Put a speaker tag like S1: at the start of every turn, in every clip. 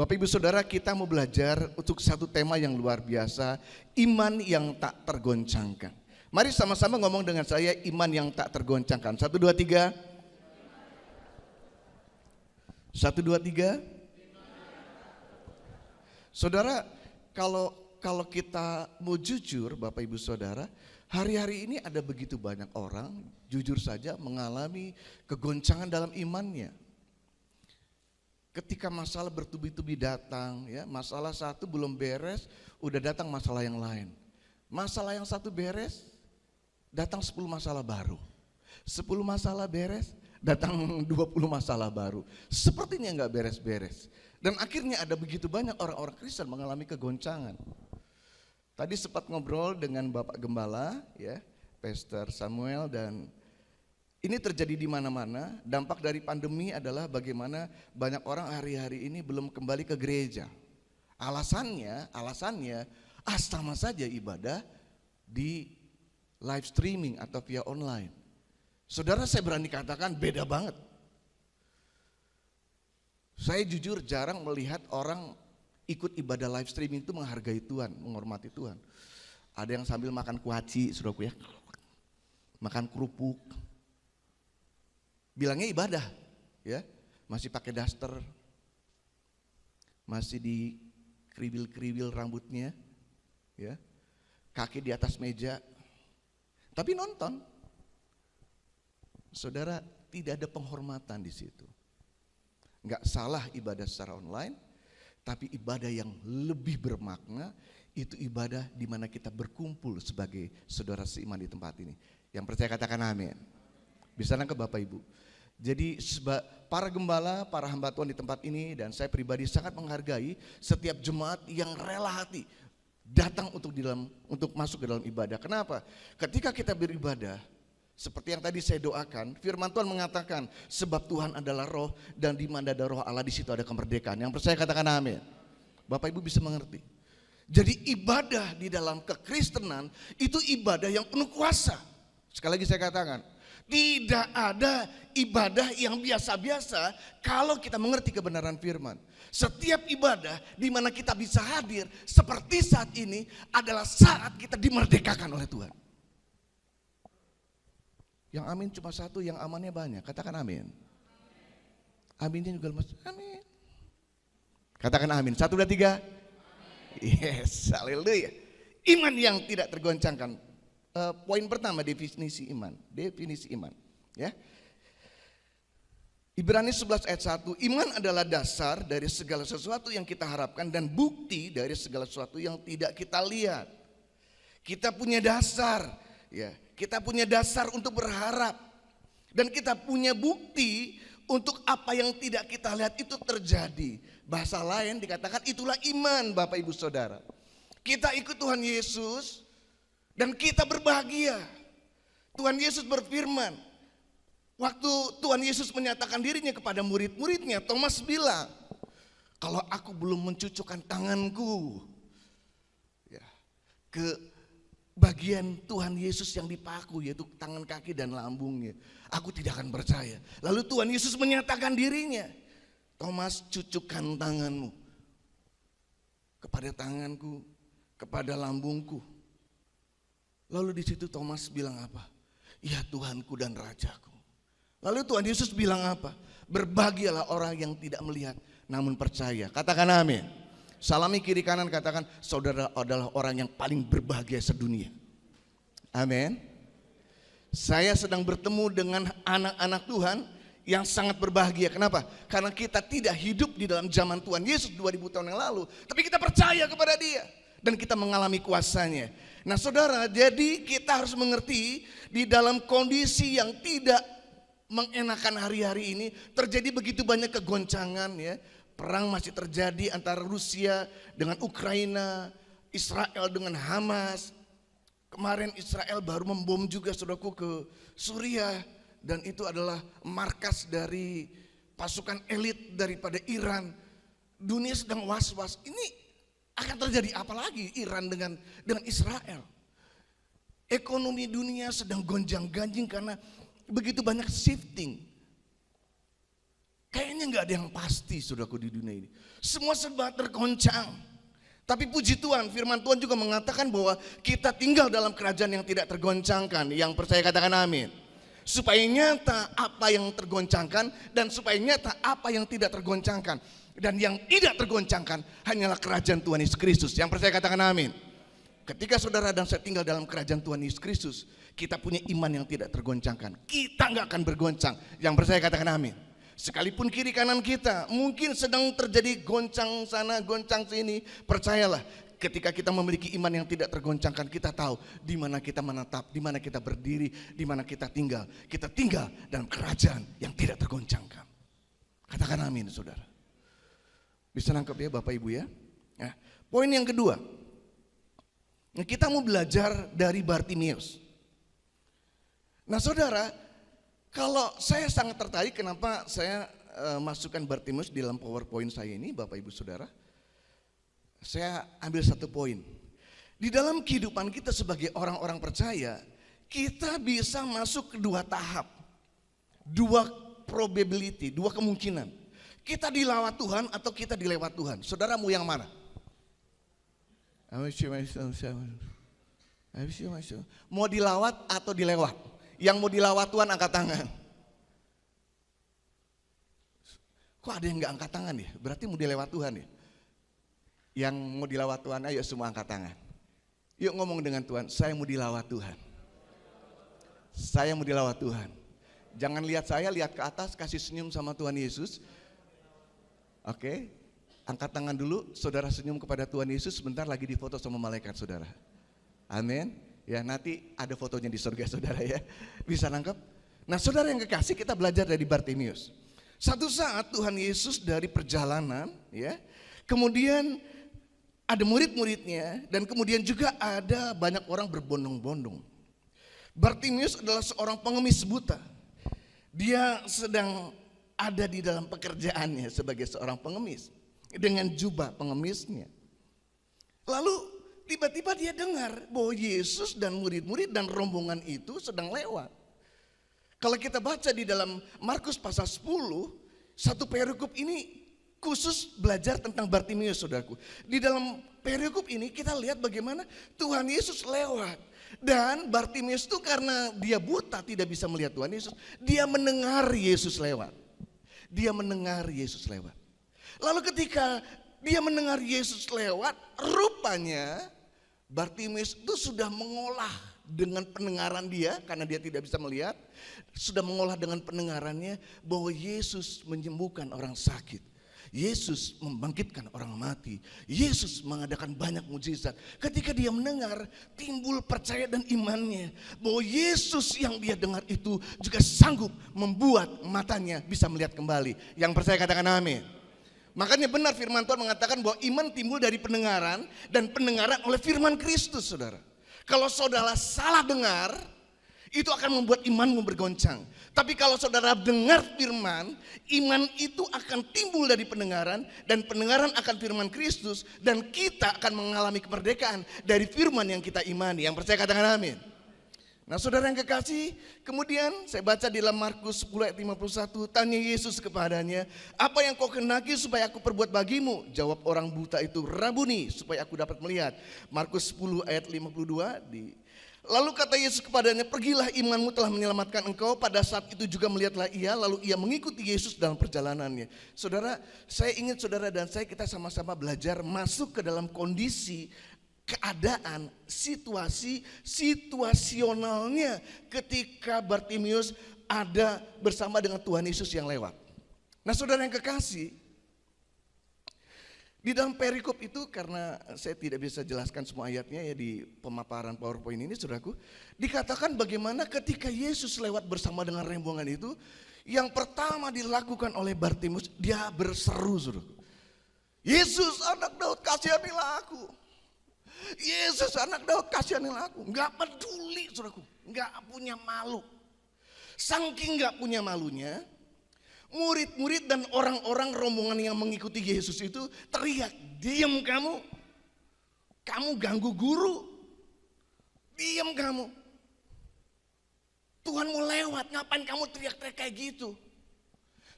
S1: Bapak Ibu Saudara, kita mau belajar untuk satu tema yang luar biasa, iman yang tak tergoncangkan. Mari sama-sama ngomong dengan saya, iman yang tak tergoncangkan. 1, 2, 3. 1, 2, 3. Saudara, kalau kita mau jujur Bapak Ibu Saudara, hari-hari ini ada begitu banyak orang jujur saja mengalami kegoncangan dalam imannya. Ketika masalah bertubi-tubi datang, ya, masalah satu belum beres, udah datang masalah yang lain. Masalah yang satu beres, datang 10 masalah baru. 10 masalah beres, datang 20 masalah baru. Sepertinya nggak beres-beres. Dan akhirnya ada begitu banyak orang-orang Kristen mengalami kegoncangan. Tadi sempat ngobrol dengan Bapak Gembala, ya, Pastor Samuel, dan ini terjadi di mana-mana. Dampak dari pandemi adalah bagaimana banyak orang hari-hari ini belum kembali ke gereja. Alasannya sama saja ibadah di live streaming atau via online. Saudara, saya berani katakan beda banget. Saya jujur jarang melihat orang ikut ibadah live streaming itu menghargai Tuhan, menghormati Tuhan. Ada yang sambil makan kuaci, saudaraku ya, makan kerupuk. Bilangnya ibadah, ya, masih pakai daster, masih di kriwil-kriwil rambutnya, ya, kaki di atas meja, tapi nonton. Saudara, tidak ada penghormatan di situ. Enggak salah ibadah secara online, tapi ibadah yang lebih bermakna itu ibadah di mana kita berkumpul sebagai saudara seiman di tempat ini. Yang percaya katakan amin. Bisa nangkep Bapak Ibu. Jadi para gembala, para hamba Tuhan di tempat ini dan saya pribadi sangat menghargai setiap jemaat yang rela hati datang untuk masuk ke dalam ibadah. Kenapa? Ketika kita beribadah, seperti yang tadi saya doakan, firman Tuhan mengatakan sebab Tuhan adalah roh dan di mana ada roh Allah di situ ada kemerdekaan. Yang percaya katakan amin. Bapak Ibu bisa mengerti. Jadi ibadah di dalam kekristenan itu ibadah yang penuh kuasa. Sekali lagi saya katakan, tidak ada ibadah yang biasa-biasa kalau kita mengerti kebenaran firman. Setiap ibadah di mana kita bisa hadir seperti saat ini adalah saat kita dimerdekakan oleh Tuhan. Yang amin cuma satu, yang amannya banyak. Katakan amin. Aminnya juga lemas. Amin. Katakan amin. 1, 2, 3. Yes, haleluya. Iman yang tidak tergoncangkan. Poin pertama definisi iman. Definisi iman, ya. Ibrani 11 ayat 1, iman adalah dasar dari segala sesuatu yang kita harapkan dan bukti dari segala sesuatu yang tidak kita lihat. Kita punya dasar, ya. Kita punya dasar untuk berharap dan kita punya bukti untuk apa yang tidak kita lihat itu terjadi. Bahasa lain dikatakan itulah iman, Bapak Ibu Saudara. Kita ikut Tuhan Yesus dan kita berbahagia. Tuhan Yesus berfirman, waktu Tuhan Yesus menyatakan dirinya kepada murid-muridnya, Thomas bilang, kalau aku belum mencucukkan tanganku, ya, ke bagian Tuhan Yesus yang dipaku, yaitu tangan, kaki dan lambungnya, aku tidak akan percaya. Lalu Tuhan Yesus menyatakan dirinya, Thomas, cucukkan tanganmu kepada tanganku, kepada lambungku. Lalu di situ Thomas bilang apa? Ya Tuhanku dan Rajaku. Lalu Tuhan Yesus bilang apa? Berbahagialah orang yang tidak melihat namun percaya. Katakan amin. Salami kiri kanan, katakan saudara adalah orang yang paling berbahagia sedunia. Amin. Saya sedang bertemu dengan anak-anak Tuhan yang sangat berbahagia. Kenapa? Karena kita tidak hidup di dalam zaman Tuhan Yesus 2000 tahun yang lalu, tapi kita percaya kepada Dia dan kita mengalami kuasanya. Nah saudara, jadi kita harus mengerti di dalam kondisi yang tidak mengenakan hari-hari ini terjadi begitu banyak kegoncangan, ya. Perang masih terjadi antara Rusia dengan Ukraina, Israel dengan Hamas. Kemarin Israel baru membom juga saudaraku ke Suriah dan itu adalah markas dari pasukan elit daripada Iran. Dunia sedang was-was. Ini akan terjadi apa lagi Iran dengan Israel? Ekonomi dunia sedang gonjang-ganjing karena begitu banyak shifting. Kayaknya nggak ada yang pasti, saudaraku, di dunia ini. Semua serba tergoncang. Tapi puji Tuhan, firman Tuhan juga mengatakan bahwa kita tinggal dalam kerajaan yang tidak tergoncangkan. Yang percaya katakan amin. Supaya nyata apa yang tergoncangkan dan supaya nyata apa yang tidak tergoncangkan. Dan yang tidak tergoncangkan hanyalah kerajaan Tuhan Yesus Kristus. Yang percaya katakan amin. Ketika saudara dan saya tinggal dalam kerajaan Tuhan Yesus Kristus, kita punya iman yang tidak tergoncangkan. Kita nggak akan bergoncang. Yang percaya katakan amin. Sekalipun kiri kanan kita mungkin sedang terjadi goncang sana, goncang sini, percayalah, ketika kita memiliki iman yang tidak tergoncangkan, kita tahu di mana kita menetap, di mana kita berdiri, di mana kita tinggal. Kita tinggal dalam kerajaan yang tidak tergoncangkan. Katakan amin, saudara. Bisa nangkep ya Bapak Ibu ya? Nah, poin yang kedua, kita mau belajar dari Bartimeus. Nah saudara, kalau saya sangat tertarik, kenapa saya masukkan Bartimeus di dalam PowerPoint saya ini, Bapak Ibu Saudara. Saya ambil satu poin. Di dalam kehidupan kita sebagai orang-orang percaya, kita bisa masuk ke dua tahap. Dua probability, dua kemungkinan. Kita dilawat Tuhan atau kita dilewat Tuhan. Saudara mau yang mana? Mau dilawat atau dilewat? Yang mau dilawat Tuhan angkat tangan. Kok ada yang gak angkat tangan ya? Berarti mau dilewat Tuhan ya? Yang mau dilawat Tuhan, ayo semua angkat tangan. Yuk ngomong dengan Tuhan, saya mau dilawat Tuhan. Saya mau dilawat Tuhan. Jangan lihat saya, lihat ke atas, kasih senyum sama Tuhan Yesus. Oke, angkat tangan dulu, saudara senyum kepada Tuhan Yesus, sebentar lagi difoto sama malaikat saudara. Amin. Ya nanti ada fotonya di surga saudara ya. Bisa nangkep? Nah saudara yang kekasih, kita belajar dari Bartimeus. Satu saat Tuhan Yesus dari perjalanan ya, kemudian ada murid-muridnya dan kemudian juga ada banyak orang berbondong-bondong. Bartimeus adalah seorang pengemis buta. Dia sedang ada di dalam pekerjaannya sebagai seorang pengemis dengan jubah pengemisnya. Lalu tiba-tiba dia dengar bahwa Yesus dan murid-murid dan rombongan itu sedang lewat. Kalau kita baca di dalam Markus pasal 10, satu perikop ini khusus belajar tentang Bartimeus saudaraku. Di dalam perikop ini kita lihat bagaimana Tuhan Yesus lewat. Dan Bartimeus itu karena dia buta tidak bisa melihat Tuhan Yesus, dia mendengar Yesus lewat. Dia mendengar Yesus lewat. Lalu ketika dia mendengar Yesus lewat, rupanya Bartimeus itu sudah mengolah dengan pendengaran dia, karena dia tidak bisa melihat, sudah mengolah dengan pendengarannya bahwa Yesus menyembuhkan orang sakit. Yesus membangkitkan orang mati. Yesus mengadakan banyak mujizat. Ketika dia mendengar, timbul percaya dan imannya bahwa Yesus yang dia dengar itu juga sanggup membuat matanya bisa melihat kembali. Yang percaya katakan amin. Makanya benar firman Tuhan mengatakan bahwa iman timbul dari pendengaran dan pendengaran oleh firman Kristus, saudara. Kalau saudara salah dengar, itu akan membuat imanmu bergoncang. Tapi kalau saudara dengar firman, iman itu akan timbul dari pendengaran dan pendengaran akan firman Kristus dan kita akan mengalami kemerdekaan dari firman yang kita imani. Yang percaya katakan amin. Nah saudara yang kekasih, kemudian saya baca di dalam Markus 10 ayat 51, tanya Yesus kepadanya, apa yang kau kehendaki supaya aku perbuat bagimu? Jawab orang buta itu, Rabuni, supaya aku dapat melihat. Markus 10 ayat 52. Lalu kata Yesus kepadanya, pergilah, imanmu telah menyelamatkan engkau. Pada saat itu juga melihatlah ia, lalu ia mengikuti Yesus dalam perjalanannya. Saudara, saya ingin saudara dan saya kita sama-sama belajar masuk ke dalam kondisi keadaan, situasi, situasionalnya ketika Bartimeus ada bersama dengan Tuhan Yesus yang lewat. Nah saudara yang kekasih, di dalam perikop itu, karena saya tidak bisa jelaskan semua ayatnya ya di pemaparan PowerPoint ini saudaraku, dikatakan bagaimana ketika Yesus lewat bersama dengan rombongan itu, yang pertama dilakukan oleh Bartimeus, dia berseru saudaraku, Yesus anak Daud kasihanilah aku. Yesus anak Daud kasihanilah aku. Gak peduli saudaraku, gak punya malu. Saking gak punya malunya, murid-murid dan orang-orang rombongan yang mengikuti Yesus itu teriak, diam kamu ganggu guru, diam kamu. Tuhan mau lewat, ngapain kamu teriak-teriak kayak gitu?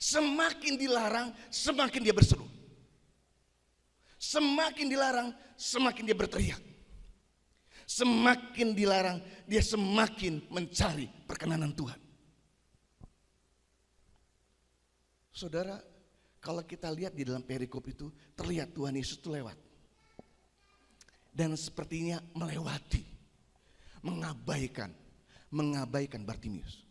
S1: Semakin dilarang, semakin dia berseru. Semakin dilarang, semakin dia berteriak. Semakin dilarang, dia semakin mencari perkenanan Tuhan. Saudara, kalau kita lihat di dalam perikop itu, terlihat Tuhan Yesus itu lewat. Dan sepertinya melewati, mengabaikan Bartimius.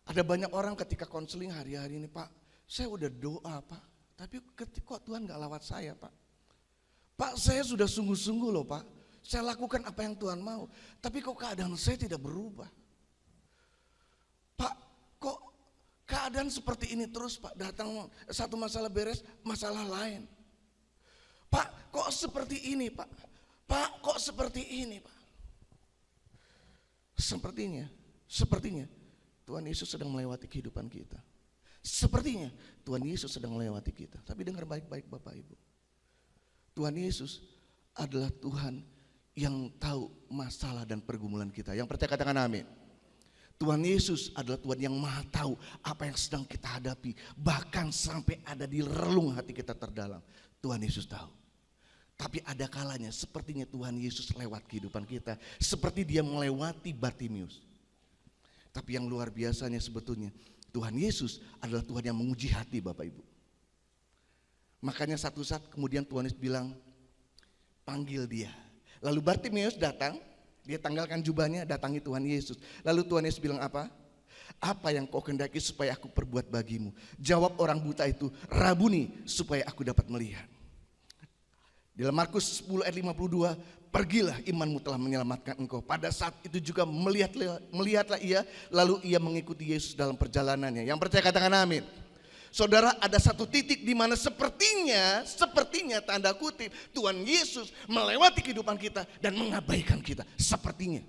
S1: Ada banyak orang ketika konseling hari-hari ini, Pak, saya udah doa, Pak, tapi kok Tuhan gak lewat saya, Pak? Pak, saya sudah sungguh-sungguh loh, Pak, saya lakukan apa yang Tuhan mau, tapi kok keadaan saya tidak berubah? Pak, kok keadaan seperti ini terus, Pak, datang satu masalah beres, masalah lain. Pak, kok seperti ini, Pak? Pak, kok seperti ini, Pak? Sepertinya Tuhan Yesus sedang melewati kehidupan kita. Sepertinya Tuhan Yesus sedang melewati kita. Tapi dengar baik-baik Bapak Ibu. Tuhan Yesus adalah Tuhan yang tahu masalah dan pergumulan kita. Yang percaya katakan amin. Tuhan Yesus adalah Tuhan yang maha tahu apa yang sedang kita hadapi. Bahkan sampai ada di relung hati kita terdalam. Tuhan Yesus tahu. Tapi ada kalanya sepertinya Tuhan Yesus lewat kehidupan kita. Seperti dia melewati Bartimius. Tapi yang luar biasanya sebetulnya Tuhan Yesus adalah Tuhan yang menguji hati Bapak Ibu. Makanya satu saat kemudian Tuhan Yesus bilang, panggil dia. Lalu Bartimius datang, dia tanggalkan jubahnya, datangi Tuhan Yesus. Lalu Tuhan Yesus bilang apa? Apa yang kau kehendaki supaya aku perbuat bagimu? Jawab orang buta itu, Rabuni, supaya aku dapat melihat. Dalam Markus 10 ayat 52, pergilah, imanmu telah menyelamatkan engkau. Pada saat itu juga melihatlah ia, lalu ia mengikuti Yesus dalam perjalanannya. Yang percaya katakan amin. Saudara, ada satu titik di mana sepertinya tanda kutip Tuhan Yesus melewati kehidupan kita dan mengabaikan kita. Sepertinya.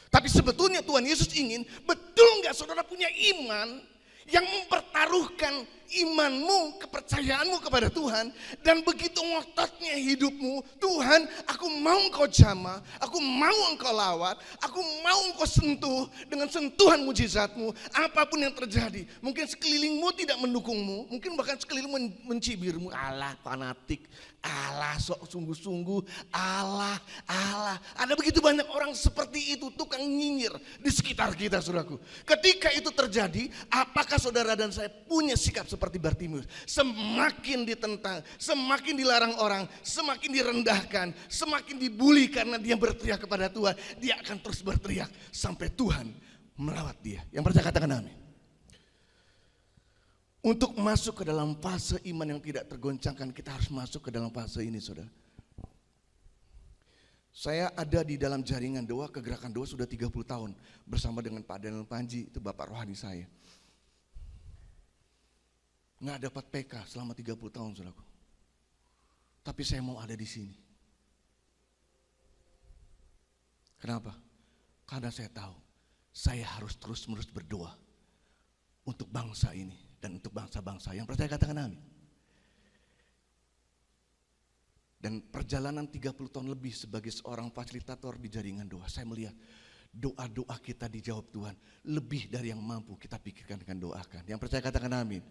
S1: Tapi sebetulnya Tuhan Yesus ingin, betul nggak saudara punya iman yang mempertaruhkan imanmu, kepercayaanmu kepada Tuhan, dan begitu ngototnya hidupmu, Tuhan, aku mau engkau jamah, aku mau engkau lawat, aku mau engkau sentuh dengan sentuhan mujizatmu, apapun yang terjadi. Mungkin sekelilingmu tidak mendukungmu, mungkin bahkan sekelilingmu mencibirmu, alah fanatik, alah sok sungguh-sungguh, alah. Ada begitu banyak orang seperti itu, tukang nyinyir di sekitar kita, saudaraku. Ketika itu terjadi, apakah saudara dan saya punya sikap seperti Bartimius? Semakin ditentang, semakin dilarang orang, semakin direndahkan, semakin dibully karena dia berteriak kepada Tuhan, dia akan terus berteriak sampai Tuhan melawat dia. Yang percaya katakan amin. Untuk masuk ke dalam fase iman yang tidak tergoncangkan, kita harus masuk ke dalam fase ini, saudara. Saya ada di dalam jaringan doa, kegerakan doa sudah 30 tahun bersama dengan Pak Daniel Panji, itu Bapak rohani saya. Nggak dapat PK selama 30 tahun, saudaraku. Tapi saya mau ada di sini. Kenapa? Karena saya tahu saya harus terus-menerus berdoa untuk bangsa ini dan untuk bangsa-bangsa yang percaya katakan amin. Dan perjalanan 30 tahun lebih sebagai seorang fasilitator di jaringan doa, saya melihat doa-doa kita dijawab Tuhan lebih dari yang mampu kita pikirkan dengan doakan. Yang percaya katakan amin.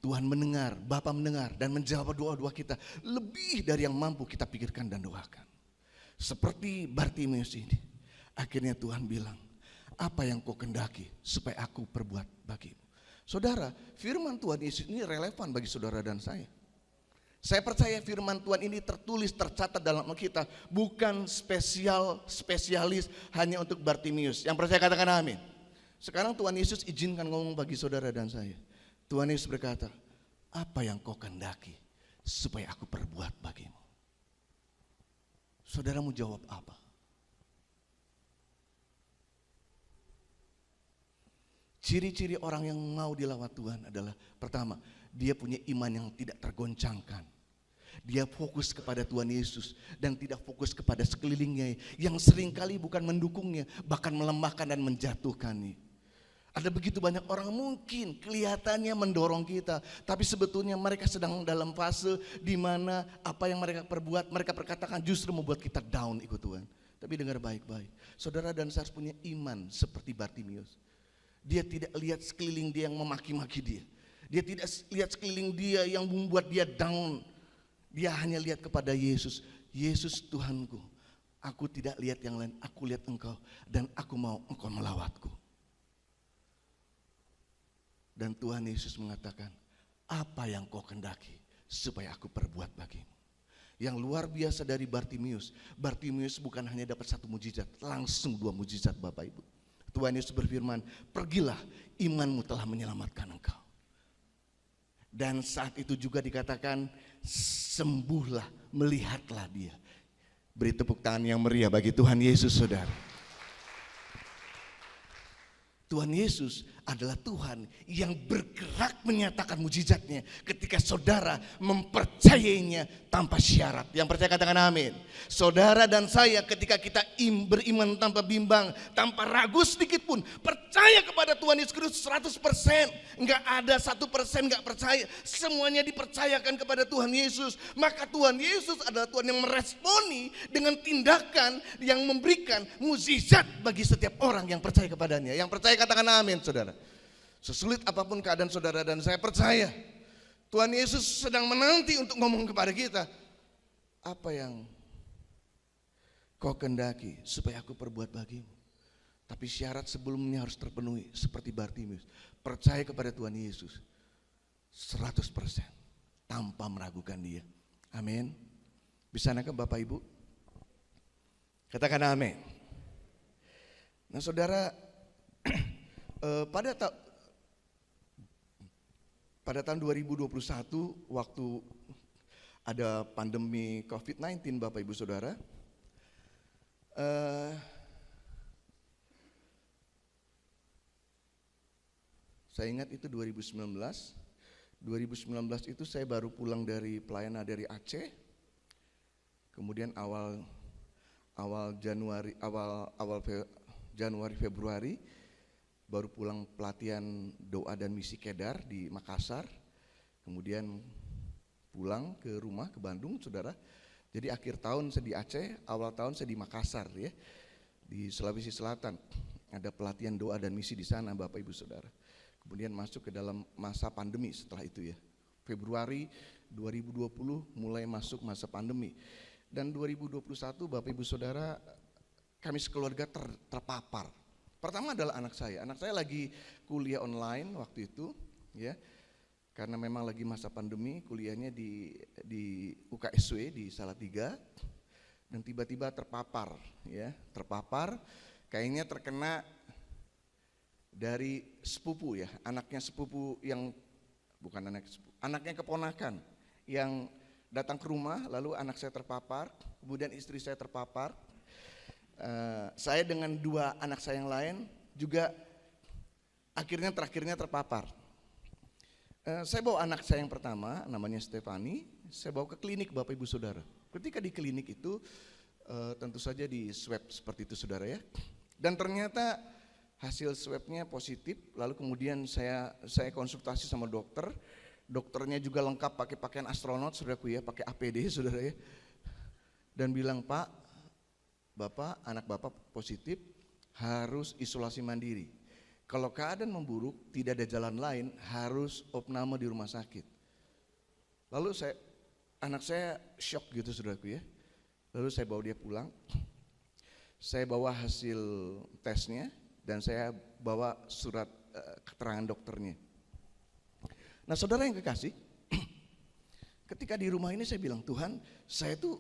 S1: Tuhan mendengar, Bapa mendengar dan menjawab doa-doa kita lebih dari yang mampu kita pikirkan dan doakan. Seperti Bartimius ini, akhirnya Tuhan bilang, apa yang kau kehendaki supaya aku perbuat bagimu. Saudara, firman Tuhan Yesus ini relevan bagi saudara dan saya. Saya percaya firman Tuhan ini tertulis, tercatat dalam Alkitab, bukan spesialis hanya untuk Bartimius. Yang percaya katakan amin. Sekarang Tuhan Yesus izinkan ngomong bagi saudara dan saya. Tuhan Yesus berkata, apa yang kau kehendaki supaya aku perbuat bagimu? Saudara mau jawab apa? Ciri-ciri orang yang mau dilawat Tuhan adalah, pertama, dia punya iman yang tidak tergoncangkan. Dia fokus kepada Tuhan Yesus dan tidak fokus kepada sekelilingnya yang seringkali bukan mendukungnya, bahkan melemahkan dan menjatuhkannya. Ada begitu banyak orang mungkin kelihatannya mendorong kita, tapi sebetulnya mereka sedang dalam fase di mana apa yang mereka perbuat, mereka perkatakan justru membuat kita down ikut Tuhan. Tapi dengar baik-baik, saudara dan saya harus punya iman seperti Bartimius. Dia tidak lihat sekeliling dia yang memaki-maki dia. Dia tidak lihat sekeliling dia yang membuat dia down. Dia hanya lihat kepada Yesus. Yesus Tuhanku, aku tidak lihat yang lain, aku lihat Engkau. Dan aku mau Engkau melawatku. Dan Tuhan Yesus mengatakan, apa yang kau kendaki supaya aku perbuat bagimu. Yang luar biasa dari Bartimius, Bartimius bukan hanya dapat satu mujizat, langsung 2 mujizat Bapak Ibu. Tuhan Yesus berfirman, pergilah, imanmu telah menyelamatkan engkau. Dan saat itu juga dikatakan, sembuhlah, melihatlah dia. Beri tepuk tangan yang meriah bagi Tuhan Yesus, saudara. Tuhan Yesus adalah Tuhan yang bergerak menyatakan mujizatnya ketika saudara mempercayainya tanpa syarat. Yang percaya katakan amin. Saudara dan saya ketika kita beriman tanpa bimbang, tanpa ragu sedikit pun, percaya kepada Tuhan Yesus Kristus 100%. Enggak ada 1% enggak percaya. Semuanya dipercayakan kepada Tuhan Yesus. Maka Tuhan Yesus adalah Tuhan yang meresponi dengan tindakan yang memberikan mujizat bagi setiap orang yang percaya kepadanya. Yang percaya katakan amin, saudara. Sesulit apapun keadaan saudara dan saya percaya Tuhan Yesus sedang menanti untuk ngomong kepada kita, apa yang kau kendaki supaya aku perbuat bagimu. Tapi syarat sebelumnya harus terpenuhi seperti Bartimius. Percaya kepada Tuhan Yesus 100% tanpa meragukan dia. Amin. Bisa nakah Bapak Ibu? Katakan amin. Nah saudara, pada tahun 2021 waktu ada pandemi COVID-19 Bapak Ibu Saudara, saya ingat itu 2019 itu saya baru pulang dari pelayanan dari Aceh. Kemudian awal Januari Februari baru pulang pelatihan doa dan misi Kedar di Makassar. Kemudian pulang ke rumah ke Bandung, saudara. Jadi akhir tahun saya di Aceh, awal tahun saya di Makassar ya, di Sulawesi Selatan. Ada pelatihan doa dan misi di sana Bapak Ibu Saudara. Kemudian masuk ke dalam masa pandemi setelah itu ya. Februari 2020 mulai masuk masa pandemi. Dan 2021 Bapak Ibu Saudara, kami sekeluarga terpapar. Pertama adalah anak saya lagi kuliah online waktu itu ya. Karena memang lagi masa pandemi, kuliahnya di UKSW di Salatiga. Dan tiba-tiba terpapar ya, kayaknya terkena dari sepupu ya, anaknya sepupu yang bukan anaknya keponakan yang datang ke rumah, lalu anak saya terpapar, kemudian istri saya terpapar. Saya dengan 2 anak saya yang lain juga terakhirnya terpapar. Saya bawa anak saya yang pertama, namanya Stefani, saya bawa ke klinik Bapak Ibu Saudara. Ketika di klinik itu tentu saja di swab seperti itu saudara ya. Dan ternyata hasil swabnya positif, lalu kemudian saya konsultasi sama dokter. Dokternya juga lengkap pakai pakaian astronot saudaraku ya, pakai APD saudara ya. Dan bilang, Pak, Bapak, anak Bapak positif, harus isolasi mandiri. Kalau keadaan memburuk, tidak ada jalan lain, harus opname di rumah sakit. Lalu anak saya shock gitu saudaraku ya. Lalu saya bawa dia pulang, saya bawa hasil tesnya, dan saya bawa surat keterangan dokternya. Nah saudara yang kekasih, ketika di rumah ini saya bilang, Tuhan, saya tuh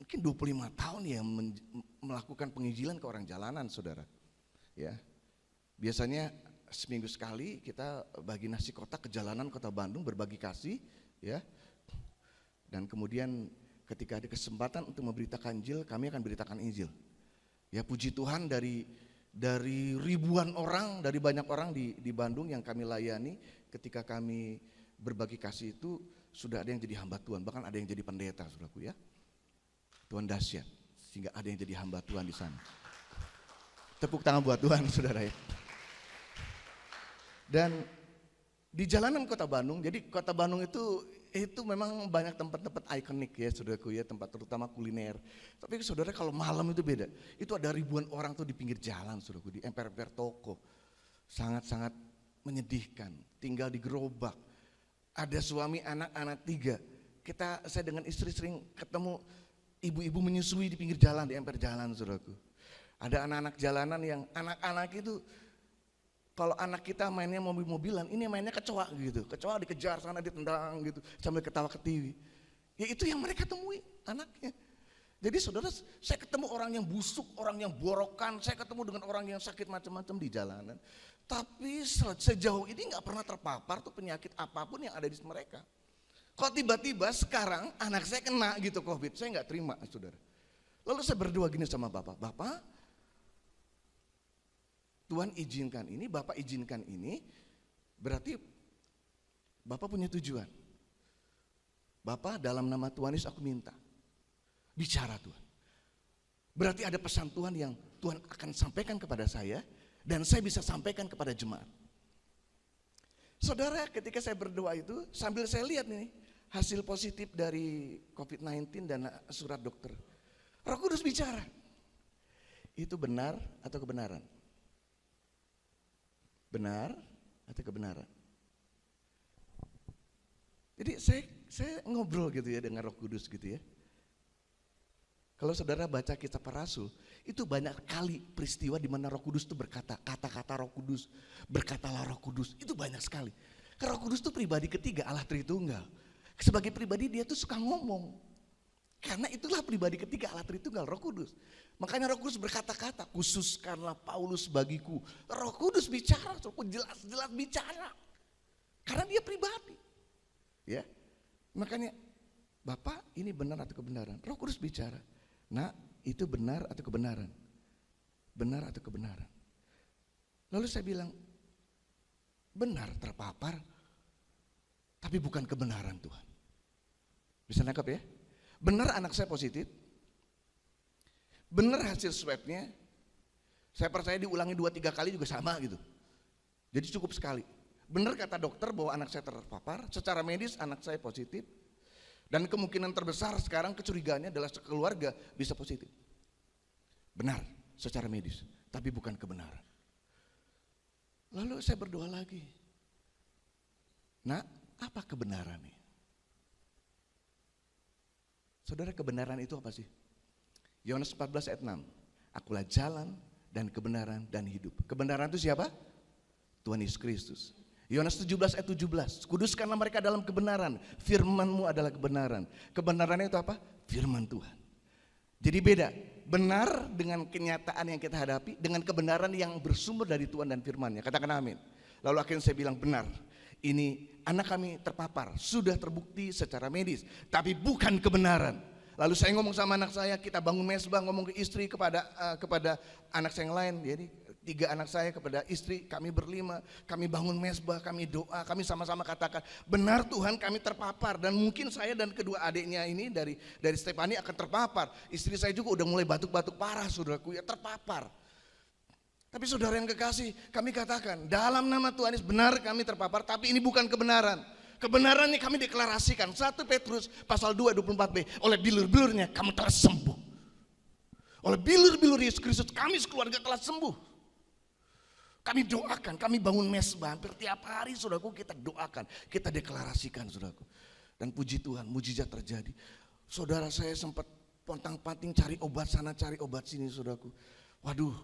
S1: mungkin 25 tahun ya melakukan penginjilan ke orang jalanan saudara ya. Biasanya seminggu sekali kita bagi nasi kotak ke jalanan kota Bandung, berbagi kasih ya. Dan kemudian ketika ada kesempatan untuk memberitakan Injil, kami akan beritakan Injil ya. Puji Tuhan dari ribuan orang, dari banyak orang di Bandung yang kami layani, ketika kami berbagi kasih itu sudah ada yang jadi hamba Tuhan, bahkan ada yang jadi pendeta saudaraku ya. Tuhan dahsyat, sehingga ada yang jadi hamba Tuhan di sana. Tepuk tangan buat Tuhan saudara ya. Dan di jalanan kota Bandung, jadi kota Bandung itu memang banyak tempat-tempat ikonik ya saudaraku ya, tempat terutama kuliner. Tapi saudara kalau malam itu beda, itu ada ribuan orang tuh di pinggir jalan saudaraku, di emper-emper toko. sangat-sangat menyedihkan, tinggal di gerobak. Ada suami anak-anak 3. Saya dengan istri sering ketemu ibu-ibu menyusui di pinggir jalan, di emper jalan, saudaraku. Ada anak-anak jalanan yang anak-anak itu, kalau anak kita mainnya mobil-mobilan, ini mainnya kecoa gitu. Kecoa dikejar sana ditendang gitu sambil ketawa ketiwi. Ya itu yang mereka temui anaknya. Jadi saudara, saya ketemu orang yang busuk, orang yang borokan, saya ketemu dengan orang yang sakit macam-macam di jalanan. Tapi sejauh ini nggak pernah terpapar tuh penyakit apapun yang ada di mereka. Kok tiba-tiba sekarang anak saya kena gitu COVID, saya nggak terima, saudara. Lalu saya berdua gini sama Bapak, Bapak, Tuhan izinkan ini, Bapak izinkan ini, berarti Bapak punya tujuan. Bapak, dalam nama Tuhan Yesus aku minta, bicara Tuhan. Berarti ada pesan Tuhan yang Tuhan akan sampaikan kepada saya dan saya bisa sampaikan kepada jemaat. Saudara, ketika saya berdoa itu sambil saya lihat nih hasil positif dari COVID-19 dan surat dokter, Roh Kudus bicara. Itu benar atau kebenaran? Benar atau kebenaran? Jadi saya ngobrol gitu ya dengan Roh Kudus gitu ya. Kalau saudara baca Kitab Para Rasul, itu banyak kali peristiwa di mana Roh Kudus itu berkata, kata-kata Roh Kudus, berkatalah Roh Kudus, itu banyak sekali. Karena Roh Kudus itu pribadi ketiga, Allah Tritunggal. Sebagai pribadi dia tuh suka ngomong. Karena itulah pribadi ketiga Allah Tritunggal, Roh Kudus. Makanya Roh Kudus berkata-kata, khususkanlah Paulus bagiku. Roh Kudus bicara, jelas-jelas bicara. Karena dia pribadi. Ya, makanya Bapak ini benar atau kebenaran? Roh Kudus bicara. Nah, itu benar atau kebenaran? Benar atau kebenaran? Lalu saya bilang, benar terpapar, tapi bukan kebenaran Tuhan. Bisa nangkap ya? Benar anak saya positif, benar hasil swabnya, saya percaya diulangi 2-3 kali juga sama gitu. Jadi cukup sekali. Benar kata dokter bahwa anak saya terpapar, secara medis anak saya positif. Dan kemungkinan terbesar sekarang kecurigaannya adalah sekeluarga bisa positif. Benar secara medis, tapi bukan kebenaran. Lalu saya berdoa lagi. Nah, apa kebenarannya? Saudara, kebenaran itu apa sih? Yohanes 14 ayat 6. Akulah jalan dan kebenaran dan hidup. Kebenaran itu siapa? Tuhan Yesus Kristus. Yohanes 17 ayat 17, kuduskanlah mereka dalam kebenaran, firman-Mu adalah kebenaran. Kebenarannya itu apa? Firman Tuhan. Jadi beda, benar dengan kenyataan yang kita hadapi, dengan kebenaran yang bersumber dari Tuhan dan firman-Nya. Katakan amin. Lalu akhirnya saya bilang benar, ini anak kami terpapar, sudah terbukti secara medis, tapi bukan kebenaran. Lalu saya ngomong sama anak saya, kita bangun mesbah, ngomong ke istri, kepada anak saya yang lain, jadi 3 anak saya kepada istri, kami berlima, kami bangun mesbah, kami doa, kami sama-sama katakan, benar Tuhan kami terpapar, dan mungkin saya dan kedua adiknya ini dari Stefani akan terpapar. Istri saya juga udah mulai batuk-batuk parah, saudaraku, ya terpapar. Tapi saudara yang kekasih, kami katakan, dalam nama Tuhan Yesus benar kami terpapar, tapi ini bukan kebenaran. Kebenarannya kami deklarasikan, 1 Petrus pasal 2 24b, oleh bilur-bilurnya kamu telah sembuh. Oleh bilur-bilur Yesus Kristus kami sekeluarga telah sembuh. Kami doakan, kami bangun mesbah, hampir tiap hari saudaraku kita doakan, kita deklarasikan saudaraku. Dan puji Tuhan, mujizat terjadi. Saudara saya sempat pontang-panting cari obat sana, cari obat sini saudaraku. Waduh,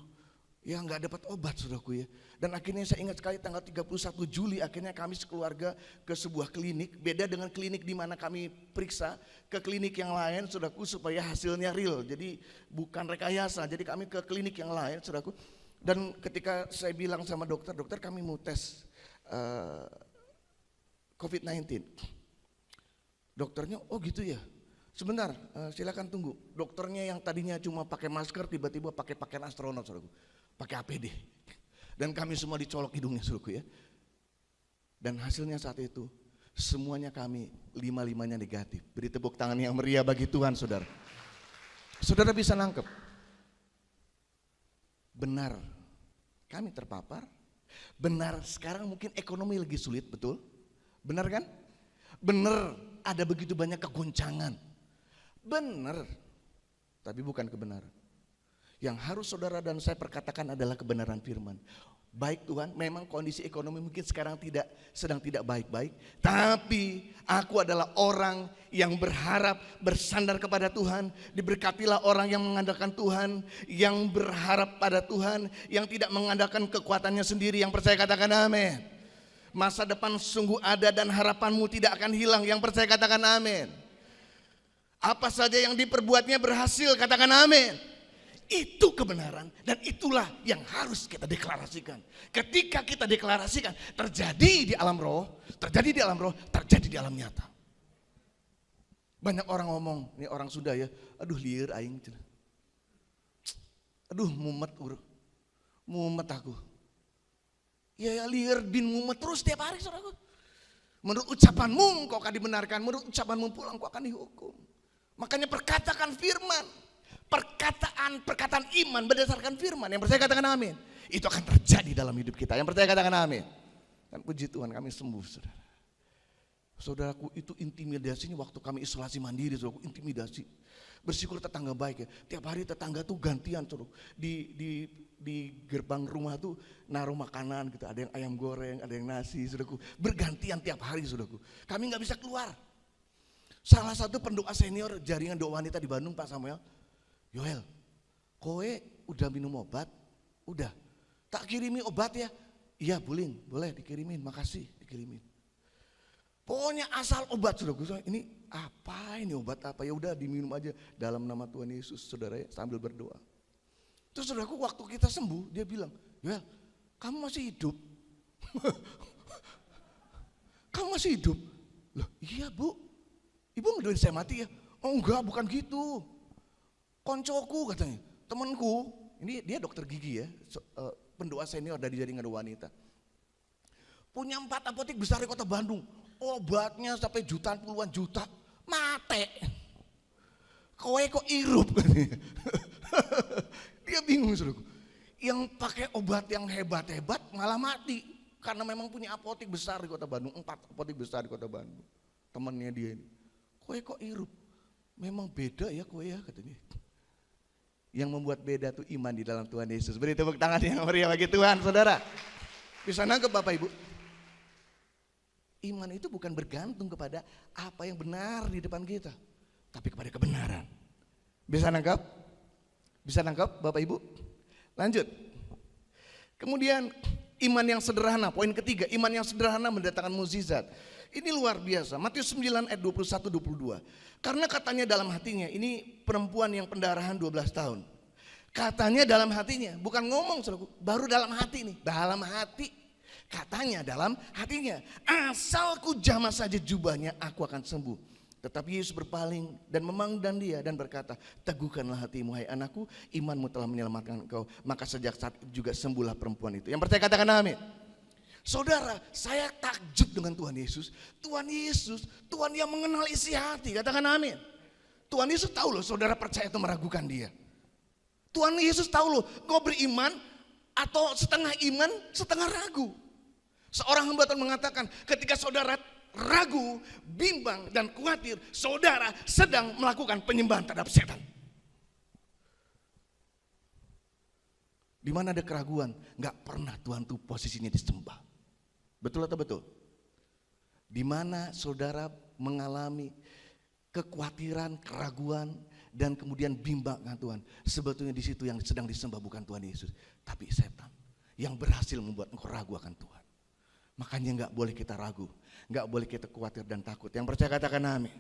S1: ya nggak dapat obat saudaraku ya. Dan akhirnya saya ingat sekali tanggal 31 Juli akhirnya kami sekeluarga ke sebuah klinik. Beda dengan klinik di mana kami periksa, ke klinik yang lain saudaraku supaya hasilnya real. Jadi bukan rekayasa, jadi kami ke klinik yang lain saudaraku. Dan ketika saya bilang sama dokter, dokter kami mau tes COVID-19. Dokternya, oh gitu ya, sebentar silakan tunggu. Dokternya yang tadinya cuma pakai masker tiba-tiba pakai pakaian astronot saudaraku, pakai APD. Dan kami semua dicolok hidungnya saudaraku ya. Dan hasilnya saat itu semuanya kami 5-5-nya negatif. Beri tepuk tangan yang meriah bagi Tuhan saudara. Saudara bisa nangkep. Benar, kami terpapar. Benar, sekarang mungkin ekonomi lagi sulit, betul? Benar kan? Benar, ada begitu banyak kegoncangan. Benar, tapi bukan kebenaran. Yang harus saudara dan saya perkatakan adalah kebenaran firman. Baik Tuhan, memang kondisi ekonomi mungkin sekarang sedang tidak baik-baik, tapi aku adalah orang yang berharap bersandar kepada Tuhan. Diberkatilah orang yang mengandalkan Tuhan, yang berharap pada Tuhan, yang tidak mengandalkan kekuatannya sendiri. Yang percaya katakan amin. Masa depan sungguh ada dan harapanmu tidak akan hilang. Yang percaya katakan amin. Apa saja yang diperbuatnya berhasil, katakan amin. Itu kebenaran dan itulah yang harus kita deklarasikan. Ketika kita deklarasikan, terjadi di alam roh, terjadi di alam nyata. Banyak orang ngomong, ini orang Sunda ya, aduh liar aing. Aduh mumet aku. Ya liar bin mumet terus tiap hari saudaraku. Menurut ucapanmu kau akan dibenarkan, menurut ucapanmu pulang kau akan dihukum. Makanya perkatakan firman. Perkataan iman berdasarkan firman. Yang percaya katakan amin. Itu akan terjadi dalam hidup kita. Yang percaya katakan amin. Dan puji Tuhan kami sembuh saudara. Saudaraku itu intimidasinya waktu kami isolasi mandiri, saudaraku intimidasi. Bersyukur tetangga baik ya. Tiap hari tetangga tuh gantian saudaraku. Di gerbang rumah tuh naruh makanan gitu. Ada yang ayam goreng, ada yang nasi saudaraku. Bergantian tiap hari saudaraku. Kami gak bisa keluar. Salah satu pendoa senior jaringan doa wanita di Bandung Pak Samuel. Yoel, kowe udah minum obat? Udah. Tak kirimi obat ya? Iya boleh dikirimin, makasih dikirimin. Pokoknya asal obat saudara. Ini apa ini obat apa? Ya udah diminum aja dalam nama Tuhan Yesus saudara ya sambil berdoa. Terus saudaraku waktu kita sembuh dia bilang, Yoel kamu masih hidup? Kamu masih hidup? Loh iya bu, ibu ngedoain saya mati ya? Oh enggak bukan gitu. Koncoku katanya, temanku, ini dia dokter gigi ya, pendoa senior dari jaringan wanita. Punya 4 apotek besar di kota Bandung, obatnya sampai jutaan puluhan juta, mate. Kowe kok irup katanya. Dia bingung saudaraku. Yang pakai obat yang hebat-hebat malah mati. Karena memang punya apotek besar di kota Bandung, 4 apotek besar di kota Bandung. Temannya dia ini, kowe kok irup? Memang beda ya kowe ya katanya. Yang membuat beda tuh iman di dalam Tuhan Yesus. Beri tepuk tangan yang meriah bagi Tuhan, saudara. Bisa nangkep Bapak Ibu? Iman itu bukan bergantung kepada apa yang benar di depan kita, tapi kepada kebenaran. Bisa nangkep? Bisa nangkep Bapak Ibu? Lanjut. Kemudian iman yang sederhana, poin ketiga, iman yang sederhana mendatangkan mukjizat. Ini luar biasa, Matius 9 ayat 21-22. Karena katanya dalam hatinya, ini perempuan yang pendarahan 12 tahun. Katanya dalam hatinya, bukan ngomong baru dalam hati nih, dalam hati. Katanya dalam hatinya, asal ku jamah saja jubahnya aku akan sembuh. Tetapi Yesus berpaling dan memandang dia dan berkata, teguhkanlah hatimu hai anakku, imanmu telah menyelamatkan engkau. Maka sejak saat itu juga sembuhlah perempuan itu. Yang percaya katakan amin. Saudara, saya takjub dengan Tuhan Yesus. Tuhan Yesus, Tuhan yang mengenal isi hati. Katakan amin. Tuhan Yesus tahu loh saudara percaya atau meragukan dia. Tuhan Yesus tahu loh kau beriman atau setengah iman, setengah ragu. Seorang hamba Tuhan mengatakan ketika saudara ragu, bimbang dan khawatir, saudara sedang melakukan penyembahan terhadap setan. Di mana ada keraguan, gak pernah Tuhan tuh posisinya disembah. Betul atau betul? Di mana saudara mengalami kekhawatiran, keraguan, dan kemudian bimbang dengan Tuhan. Sebetulnya di situ yang sedang disembah bukan Tuhan Yesus, tapi setan yang berhasil membuat engkau ragu akan Tuhan. Makanya gak boleh kita ragu, gak boleh kita khawatir dan takut. Yang percaya katakan amin.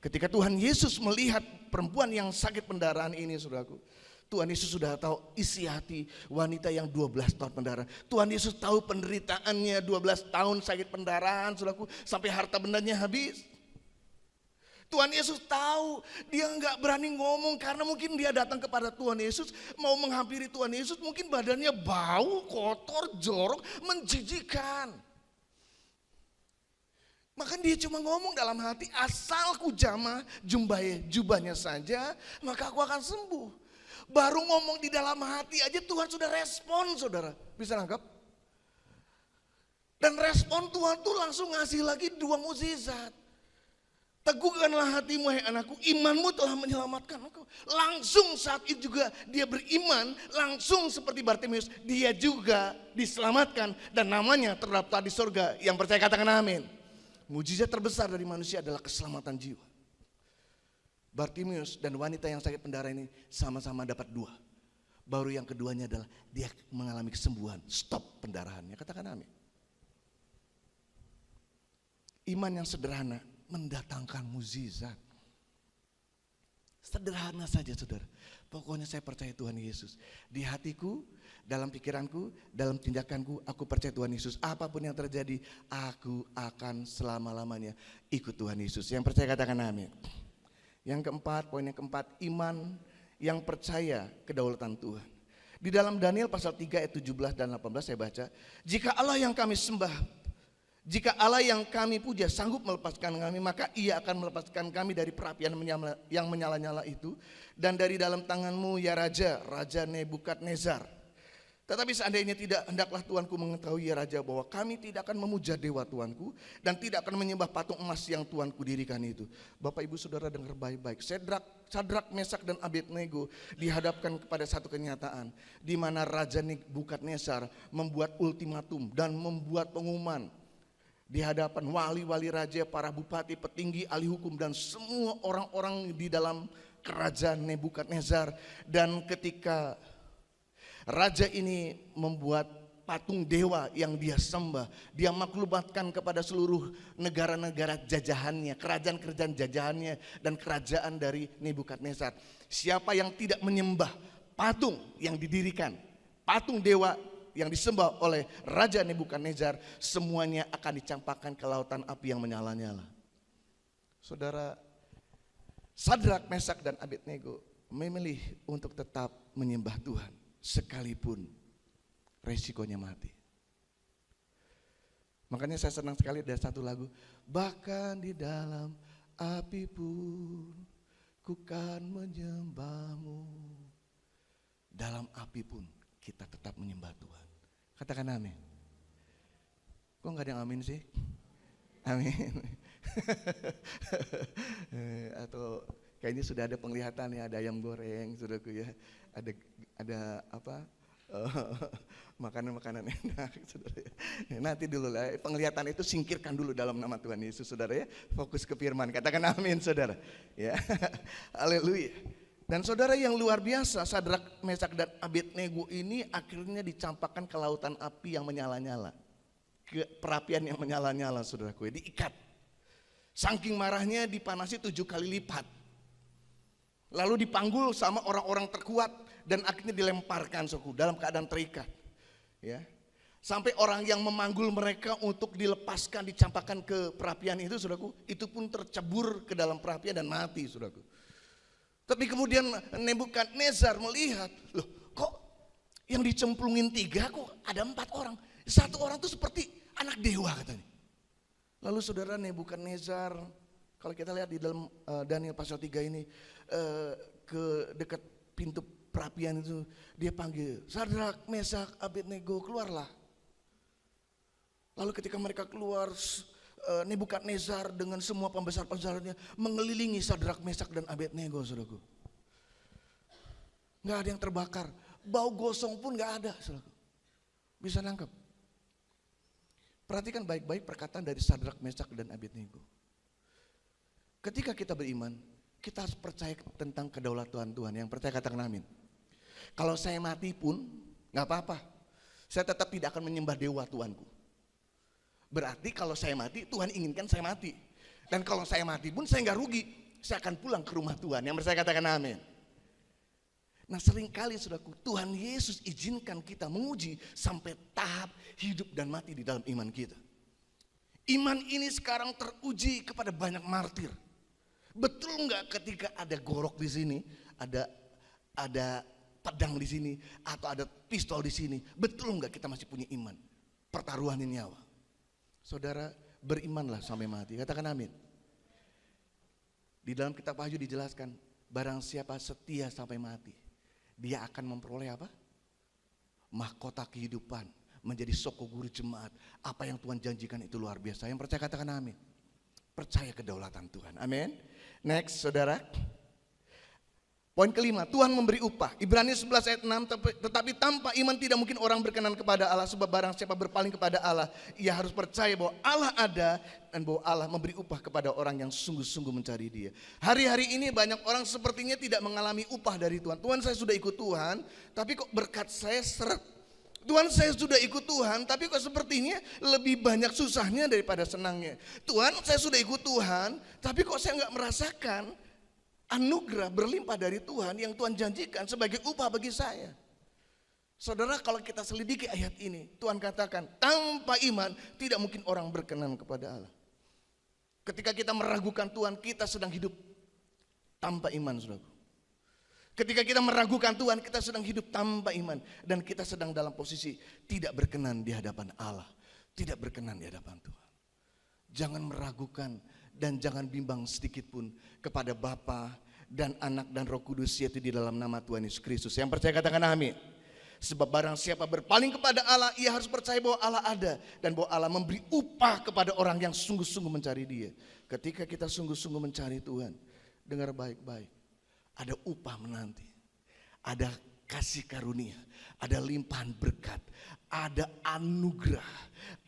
S1: Ketika Tuhan Yesus melihat perempuan yang sakit pendarahan ini saudaraku, Tuhan Yesus sudah tahu isi hati wanita yang 12 tahun pendarahan. Tuhan Yesus tahu penderitaannya 12 tahun sakit pendarahan saudaraku, sampai harta bendanya habis. Tuhan Yesus tahu dia nggak berani ngomong karena mungkin dia datang kepada Tuhan Yesus, mau menghampiri Tuhan Yesus, mungkin badannya bau, kotor, jorok, menjijikan. Maka dia cuma ngomong dalam hati, asal ku jamah jubahnya saja, maka aku akan sembuh. Baru ngomong di dalam hati aja Tuhan sudah respon saudara. Bisa nangkap? Dan respon Tuhan tuh langsung ngasih lagi 2 mukjizat. Teguhkanlah hatimu hai anakku, imanmu telah menyelamatkan engkau. Langsung saat itu juga dia beriman, langsung seperti Bartimeus, dia juga diselamatkan dan namanya terdaftar di surga. Yang percaya katakan amin. Mujizat terbesar dari manusia adalah keselamatan jiwa. Bartimeus dan wanita yang sakit pendarahan ini sama-sama dapat dua. Baru yang keduanya adalah dia mengalami kesembuhan, stop pendarahannya. Katakan amin. Iman yang sederhana mendatangkan mukjizat. Sederhana saja saudara. Pokoknya saya percaya Tuhan Yesus. Di hatiku, dalam pikiranku, dalam tindakanku, aku percaya Tuhan Yesus. Apapun yang terjadi, aku akan selama-lamanya ikut Tuhan Yesus. Yang percaya katakan amin. Yang keempat, poin yang keempat, iman yang percaya kedaulatan Tuhan. Di dalam Daniel pasal 3 ayat 17 dan 18 saya baca, jika Allah yang kami sembah, jika Allah yang kami puja sanggup melepaskan kami, maka ia akan melepaskan kami dari perapian yang menyala-nyala itu dan dari dalam tanganmu ya Raja, Raja Nebukadnezar. Tetapi seandainya tidak, hendaklah Tuanku mengetahui ya Raja bahwa kami tidak akan memuja dewa Tuanku dan tidak akan menyembah patung emas yang Tuanku dirikan itu. Bapak ibu saudara dengar baik-baik. Sadrak, Mesak dan Abednego dihadapkan kepada satu kenyataan di mana Raja Nebukadnezar membuat ultimatum dan membuat pengumuman di hadapan wali-wali raja, para bupati, petinggi, ahli hukum dan semua orang-orang di dalam kerajaan Nebukadnezar. Dan ketika raja ini membuat patung dewa yang dia sembah, dia maklumatkan kepada seluruh negara-negara jajahannya, kerajaan-kerajaan jajahannya dan kerajaan dari Nebukadnezar, siapa yang tidak menyembah patung yang didirikan, patung dewa yang disembah oleh Raja Nebukadnezar, semuanya akan dicampakkan ke lautan api yang menyala-nyala. Saudara, Sadrak, Mesak dan Abednego memilih untuk tetap menyembah Tuhan sekalipun resikonya mati. Makanya saya senang sekali ada satu lagu, bahkan di dalam api pun ku kan menyembahmu. Dalam api pun kita tetap menyembah Tuhan. Katakan amin. Kok gak ada yang amin sih? Amin. Atau kayaknya sudah ada penglihatan ya, ada ayam goreng, saudaraku ya. Ada apa? Makanan-makanan enak, saudara ya. Nanti dulu lah, penglihatan itu singkirkan dulu dalam nama Tuhan Yesus, saudara ya. Fokus ke firman. Katakan amin, saudara. Ya. Haleluya. Dan saudara yang luar biasa, Sadrak, Mesak dan Abednego ini akhirnya dicampakkan ke lautan api yang menyala-nyala. Ke perapian yang menyala-nyala, saudaraku, diikat. Saking marahnya dipanasi 7 kali lipat. Lalu dipanggul sama orang-orang terkuat dan akhirnya dilemparkan, saudaraku, dalam keadaan terikat. Ya. Sampai orang yang memanggul mereka untuk dilepaskan, dicampakkan ke perapian itu, saudaraku, itu pun tercebur ke dalam perapian dan mati, saudaraku. Tapi kemudian Nebukadnezar melihat, loh kok yang dicemplungin 3 kok ada 4 orang. 1 orang itu seperti anak dewa katanya. Lalu saudara Nebukadnezar, kalau kita lihat di dalam Daniel pasal 3 ini, ke dekat pintu perapian itu dia panggil, Sadrak, Mesak, Abednego keluarlah. Lalu ketika mereka keluar, Nebukadnezar dengan semua pembesar-pembesarnya mengelilingi Sadrak, Mesak dan Abednego, saudaraku. Nggak ada yang terbakar, bau gosong pun nggak ada, saudaraku. Bisa nangkep. Perhatikan baik-baik perkataan dari Sadrak, Mesak dan Abednego. Ketika kita beriman, kita harus percaya tentang kedaulatan Tuhan. Yang percaya katakan amin. Kalau saya mati pun nggak apa-apa, saya tetap tidak akan menyembah dewa Tuanku. Berarti kalau saya mati, Tuhan inginkan saya mati. Dan kalau saya mati pun saya nggak rugi, saya akan pulang ke rumah Tuhan. Yang percaya katakan amin. Nah seringkali saudaraku, Tuhan Yesus izinkan kita menguji sampai tahap hidup dan mati di dalam iman kita. Iman ini sekarang teruji kepada banyak martir. Betul nggak ketika ada golok di sini, ada pedang di sini, atau ada pistol di sini? Betul nggak kita masih punya iman? Pertaruhanin nyawa. Saudara berimanlah sampai mati. Katakan amin. Di dalam kitab Wahyu dijelaskan, barang siapa setia sampai mati, dia akan memperoleh apa? Mahkota kehidupan, menjadi soko guru jemaat. Apa yang Tuhan janjikan itu luar biasa. Yang percaya katakan amin. percaya kedaulatan Tuhan. Amin. Next, saudara. Poin kelima, Tuhan memberi upah. Ibrani 11 ayat 6, tetapi tanpa iman tidak mungkin orang berkenan kepada Allah, sebab barang siapa berpaling kepada Allah, ia harus percaya bahwa Allah ada dan bahwa Allah memberi upah kepada orang yang sungguh-sungguh mencari Dia. Hari-hari ini banyak orang sepertinya tidak mengalami upah dari Tuhan. Tuhan, saya sudah ikut Tuhan, tapi kok berkat saya seret. Tuhan, saya sudah ikut Tuhan, tapi kok sepertinya lebih banyak susahnya daripada senangnya. Tuhan, saya sudah ikut Tuhan, tapi kok saya nggak merasakan anugerah berlimpah dari Tuhan yang Tuhan janjikan sebagai upah bagi saya. Saudara, kalau kita selidiki ayat ini, Tuhan katakan tanpa iman tidak mungkin orang berkenan kepada Allah. Ketika kita meragukan Tuhan, kita sedang hidup tanpa iman, saudara. Ketika kita meragukan Tuhan, kita sedang hidup tanpa iman. Dan kita sedang dalam posisi tidak berkenan di hadapan Allah, tidak berkenan di hadapan Tuhan. Jangan meragukan dan jangan bimbang sedikit pun kepada Bapa dan Anak dan Roh Kudus, yaitu di dalam nama Tuhan Yesus Kristus. Yang percaya katakan amin. Sebab barang siapa berpaling kepada Allah, ia harus percaya bahwa Allah ada dan bahwa Allah memberi upah kepada orang yang sungguh-sungguh mencari Dia. Ketika kita sungguh-sungguh mencari Tuhan, dengar baik-baik, ada upah menanti, ada kasih karunia, ada limpahan berkat, ada anugerah,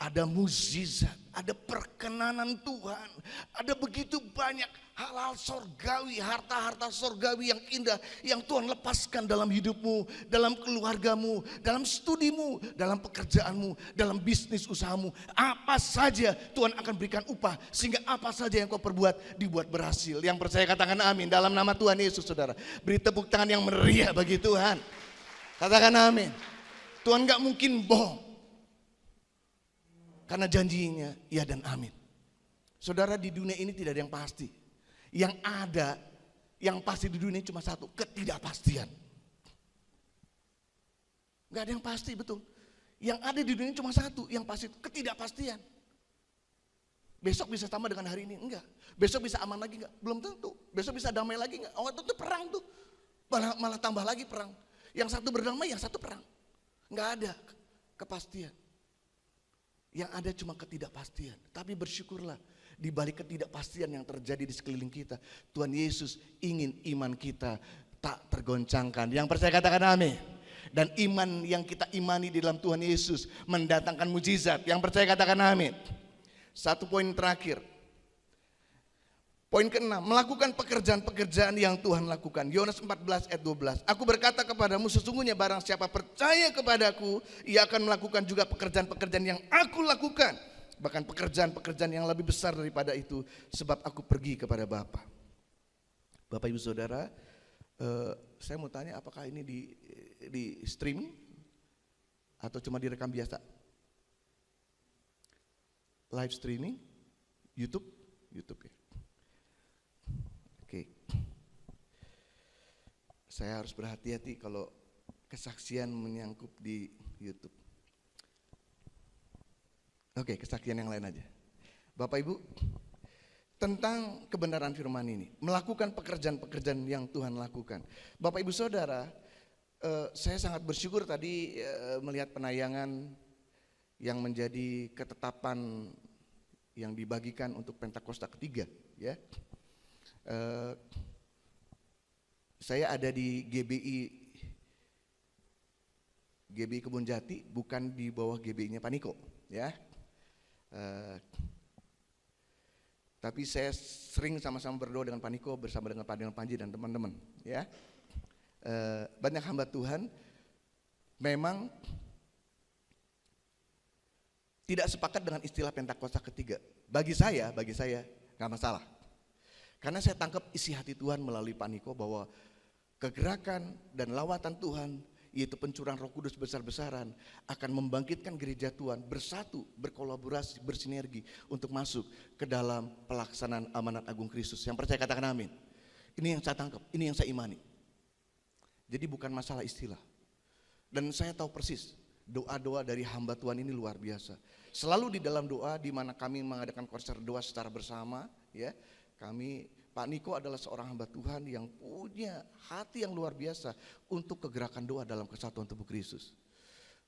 S1: ada mukjizat, ada perkenanan Tuhan, ada begitu banyak hal-hal sorgawi, harta-harta sorgawi yang indah yang Tuhan lepaskan dalam hidupmu, dalam keluargamu, dalam studimu, dalam pekerjaanmu, dalam bisnis usahamu. Apa saja Tuhan akan berikan upah sehingga apa saja yang kau perbuat dibuat berhasil. Yang percaya katakan amin dalam nama Tuhan Yesus, saudara. Beri tepuk tangan yang meriah bagi Tuhan. Katakan amin. Tuhan gak mungkin bohong. Karena janjinya ya dan amin. Saudara, di dunia ini tidak ada yang pasti. Yang ada, yang pasti di dunia ini cuma satu, ketidakpastian. Gak ada yang pasti, betul. Yang ada di dunia ini cuma satu, yang pasti ketidakpastian. Besok bisa sama dengan hari ini? Enggak. Besok bisa aman lagi enggak? Belum tentu. Besok bisa damai lagi enggak? Oh, itu perang tuh. Malah tambah lagi perang. Yang satu berdamai, yang satu perang. Enggak ada kepastian. Yang ada cuma ketidakpastian. Tapi bersyukurlah di balik ketidakpastian yang terjadi di sekeliling kita, Tuhan Yesus ingin iman kita tak tergoncangkan. Yang percaya katakan amin. Dan iman yang kita imani di dalam Tuhan Yesus mendatangkan mujizat. Yang percaya katakan amin. Satu poin terakhir. Poin keenam, melakukan pekerjaan-pekerjaan yang Tuhan lakukan. Yohanes 14 ayat 12. Aku berkata kepadamu, sesungguhnya barang siapa percaya kepadaku, ia akan melakukan juga pekerjaan-pekerjaan yang aku lakukan. Bahkan pekerjaan-pekerjaan yang lebih besar daripada itu, sebab aku pergi kepada Bapa. Bapak Ibu Saudara, saya mau tanya, apakah ini di streaming atau cuma direkam biasa? Live streaming, YouTube ya. Oke. Saya harus berhati-hati kalau kesaksian menyangkut di YouTube. Oke, kesaksian yang lain aja. Bapak Ibu, tentang kebenaran firman ini, melakukan pekerjaan-pekerjaan yang Tuhan lakukan. Bapak Ibu Saudara, saya sangat bersyukur tadi melihat penayangan yang menjadi ketetapan yang dibagikan untuk Pentakosta ketiga, ya. Saya ada di GBI Kebun Jati, bukan di bawah GBI-nya Pak Niko, ya. Tapi saya sering sama-sama berdoa dengan Pak Niko bersama dengan Pak Daniel Panji dan teman-teman, ya. Banyak hamba Tuhan memang tidak sepakat dengan istilah Pentakosta ketiga. Bagi saya nggak masalah. Karena saya tangkap isi hati Tuhan melalui Pak Niko bahwa kegerakan dan lawatan Tuhan, yaitu pencurahan Roh Kudus besar-besaran, akan membangkitkan gereja Tuhan bersatu, berkolaborasi, bersinergi untuk masuk ke dalam pelaksanaan amanat agung Kristus. Yang percaya katakan amin. Ini yang saya tangkap, ini yang saya imani. Jadi bukan masalah istilah. Dan saya tahu persis doa-doa dari hamba Tuhan ini luar biasa. Selalu di dalam doa, di mana kami mengadakan konser doa secara bersama, ya. Pak Niko adalah seorang hamba Tuhan yang punya hati yang luar biasa untuk kegerakan doa dalam kesatuan tubuh Kristus.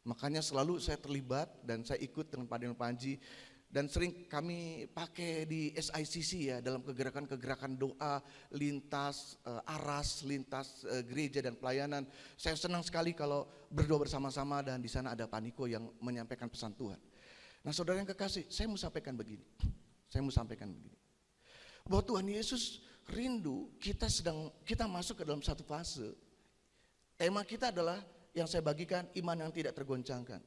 S1: Makanya selalu saya terlibat dan saya ikut dengan Pak Daniel Panji dan sering kami pakai di SICC ya, dalam kegerakan-kegerakan doa lintas aras, lintas gereja dan pelayanan. Saya senang sekali kalau berdoa bersama-sama dan di sana ada Paniko yang menyampaikan pesan Tuhan. Nah saudara yang kekasih, saya mau sampaikan begini. Bahwa Tuhan Yesus rindu kita masuk ke dalam satu fase. Tema kita adalah yang saya bagikan, iman yang tidak tergoncangkan.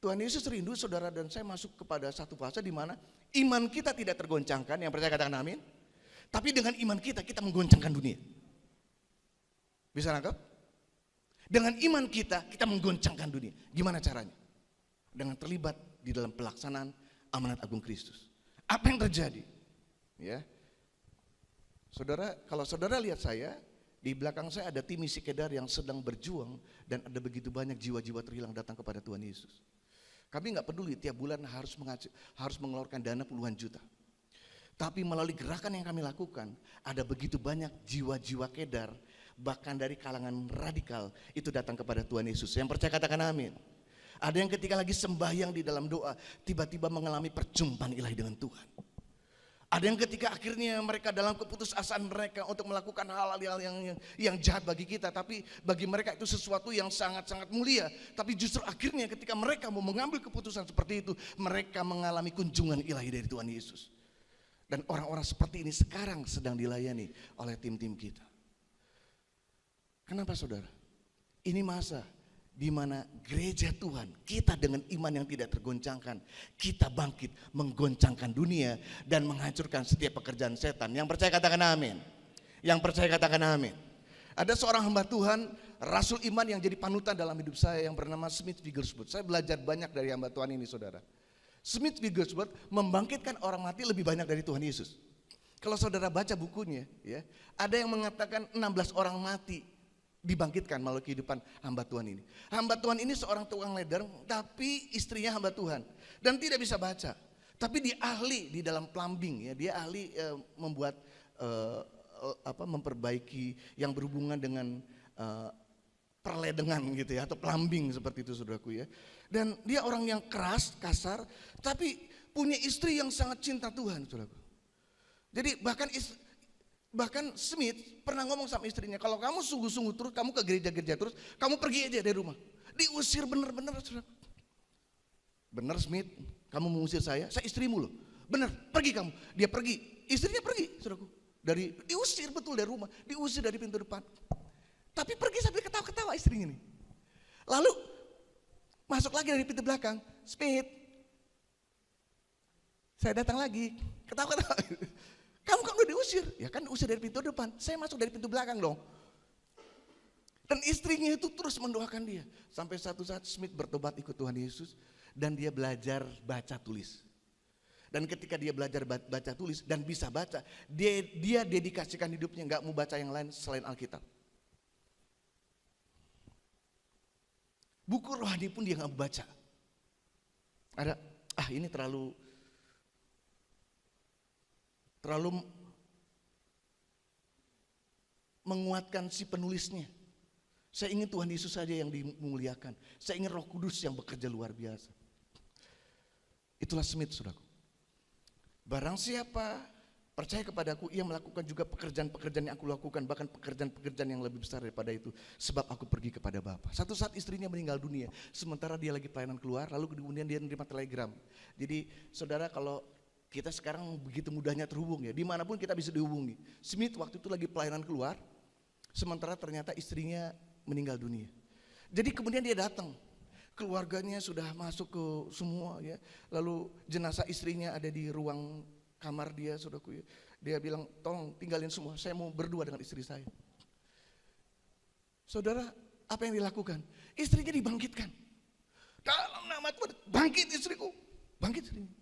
S1: Tuhan Yesus rindu saudara dan saya masuk kepada satu fase di mana iman kita tidak tergoncangkan, yang percaya katakan amin. Tapi dengan iman kita menggoncangkan dunia. Bisa nangkep? Dengan iman kita menggoncangkan dunia. Gimana caranya? Dengan terlibat di dalam pelaksanaan amanat agung Kristus. Apa yang terjadi? Ya. Saudara, kalau saudara lihat saya, di belakang saya ada tim misi Kedar yang sedang berjuang dan ada begitu banyak jiwa-jiwa terhilang datang kepada Tuhan Yesus. Kami nggak peduli tiap bulan harus mengeluarkan dana puluhan juta. Tapi melalui gerakan yang kami lakukan, ada begitu banyak jiwa-jiwa Kedar, bahkan dari kalangan radikal, itu datang kepada Tuhan Yesus. Yang percaya katakan amin. Ada yang ketika lagi sembahyang di dalam doa, tiba-tiba mengalami perjumpaan ilahi dengan Tuhan. Ada yang ketika akhirnya mereka dalam keputusasaan mereka untuk melakukan hal-hal yang jahat bagi kita, tapi bagi mereka itu sesuatu yang sangat-sangat mulia. Tapi justru akhirnya ketika mereka mau mengambil keputusan seperti itu, mereka mengalami kunjungan ilahi dari Tuhan Yesus. Dan orang-orang seperti ini sekarang sedang dilayani oleh tim-tim kita. Kenapa saudara? Ini masa di mana gereja Tuhan, kita dengan iman yang tidak tergoncangkan, kita bangkit menggoncangkan dunia dan menghancurkan setiap pekerjaan setan. Yang percaya katakan amin. Yang percaya katakan amin. Ada seorang hamba Tuhan, rasul iman yang jadi panutan dalam hidup saya yang bernama Smith Wigglesworth. Saya belajar banyak dari hamba Tuhan ini saudara. Smith Wigglesworth membangkitkan orang mati lebih banyak dari Tuhan Yesus. Kalau saudara baca bukunya, ya, ada yang mengatakan 16 orang mati dibangkitkan melalui kehidupan hamba Tuhan ini. Hamba Tuhan ini seorang tukang leder, tapi istrinya hamba Tuhan dan tidak bisa baca. Tapi dia ahli di dalam plumbing, ya, dia ahli membuat memperbaiki yang berhubungan dengan perledengan gitu ya, atau plumbing seperti itu saudaraku ya. Dan dia orang yang keras, kasar, tapi punya istri yang sangat cinta Tuhan saudaraku. Jadi bahkan Smith pernah ngomong sama istrinya, kalau kamu sungguh-sungguh terus, kamu ke gereja-gereja terus, kamu pergi aja dari rumah. Diusir bener-bener saudara. Bener Smith, kamu mengusir saya istrimu loh. Bener, pergi kamu. Dia pergi, istrinya pergi saudaraku. Diusir betul dari rumah, diusir dari pintu depan. Tapi pergi sambil ketawa-ketawa istrinya nih. Lalu masuk lagi dari pintu belakang, Smith, saya datang lagi, ketawa-ketawa. Kamu kan udah diusir, ya kan usir dari pintu depan, saya masuk dari pintu belakang dong. Dan istrinya itu terus mendoakan dia. Sampai satu saat Smith bertobat ikut Tuhan Yesus dan dia belajar baca tulis. Dan ketika dia belajar baca tulis dan bisa baca, dia dedikasikan hidupnya gak mau baca yang lain selain Alkitab. Buku rohani pun dia gak mau baca. Ini terlalu menguatkan si penulisnya. Saya ingin Tuhan Yesus saja yang dimuliakan. Saya ingin Roh Kudus yang bekerja luar biasa. Itulah Smith saudaraku. Barang siapa percaya kepadaku, ia melakukan juga pekerjaan-pekerjaan yang aku lakukan, bahkan pekerjaan-pekerjaan yang lebih besar daripada itu, sebab aku pergi kepada Bapa. Satu saat istrinya meninggal dunia, sementara dia lagi pelayanan keluar, lalu kemudian dia menerima telegram. Jadi saudara, kalau kita sekarang begitu mudahnya terhubung ya, dimanapun kita bisa dihubungi. Smith waktu itu lagi pelayanan keluar, sementara ternyata istrinya meninggal dunia. Jadi kemudian dia datang, keluarganya sudah masuk ke semua ya, lalu jenazah istrinya ada di ruang kamar dia saudaraku ya. Dia bilang, tolong tinggalin semua, saya mau berdua dengan istri saya. Saudara, apa yang dilakukan? Istrinya dibangkitkan. Dalam nama Tuhan, bangkit istriku, bangkit istrinya.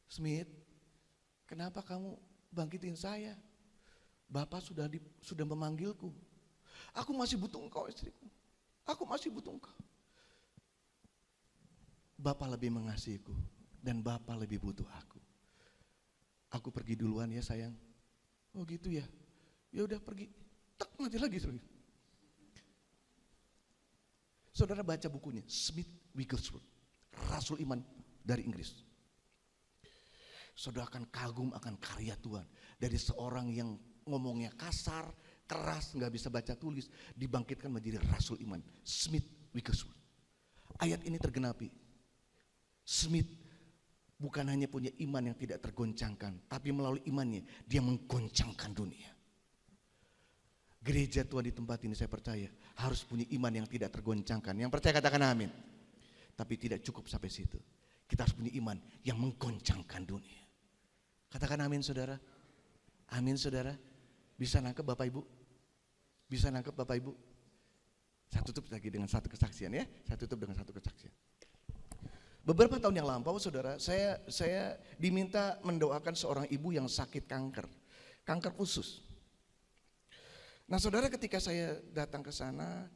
S1: Smith, kenapa kamu bangkitin saya? Bapak sudah memanggilku. Aku masih butuh engkau istriku. Aku masih butuh engkau. Bapak lebih mengasihiku dan Bapak lebih butuh aku. Aku pergi duluan ya sayang. Oh gitu ya. Ya udah pergi. Tak mati lagi. Saudara baca bukunya Smith Wigglesworth, rasul iman dari Inggris. Saudara akan kagum akan karya Tuhan. Dari seorang yang ngomongnya kasar, keras, gak bisa baca tulis, dibangkitkan menjadi rasul iman, Smith Wigglesworth. Ayat ini tergenapi. Smith bukan hanya punya iman yang tidak tergoncangkan, tapi melalui imannya dia menggoncangkan dunia. Gereja Tuhan di tempat ini saya percaya harus punya iman yang tidak tergoncangkan. Yang percaya katakan amin. Tapi tidak cukup sampai situ. Kita harus punya iman yang menggoncangkan dunia. Katakan amin saudara. Amin saudara. Bisa nangkep Bapak Ibu? Bisa nangkep Bapak Ibu? Saya tutup lagi dengan satu kesaksian ya. Saya tutup dengan satu kesaksian. Beberapa tahun yang lampau saudara, saya diminta mendoakan seorang ibu yang sakit kanker usus. Nah saudara, ketika saya datang ke sana,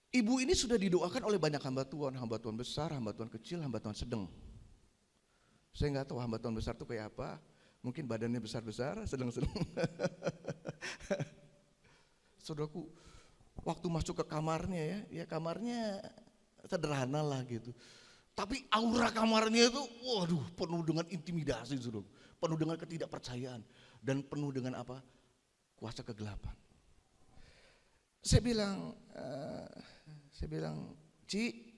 S1: ibu ini sudah didoakan oleh banyak hamba Tuhan besar, hamba Tuhan kecil, hamba Tuhan sedang. Saya nggak tahu hamba Tuhan besar itu kayak apa, mungkin badannya besar-besar, sedang-sedang. Saudaraku, waktu masuk ke kamarnya ya kamarnya sederhana lah gitu. Tapi aura kamarnya itu, waduh, penuh dengan intimidasi, saudara, penuh dengan ketidakpercayaan dan penuh dengan apa? Kuasa kegelapan. Saya bilang, Ci,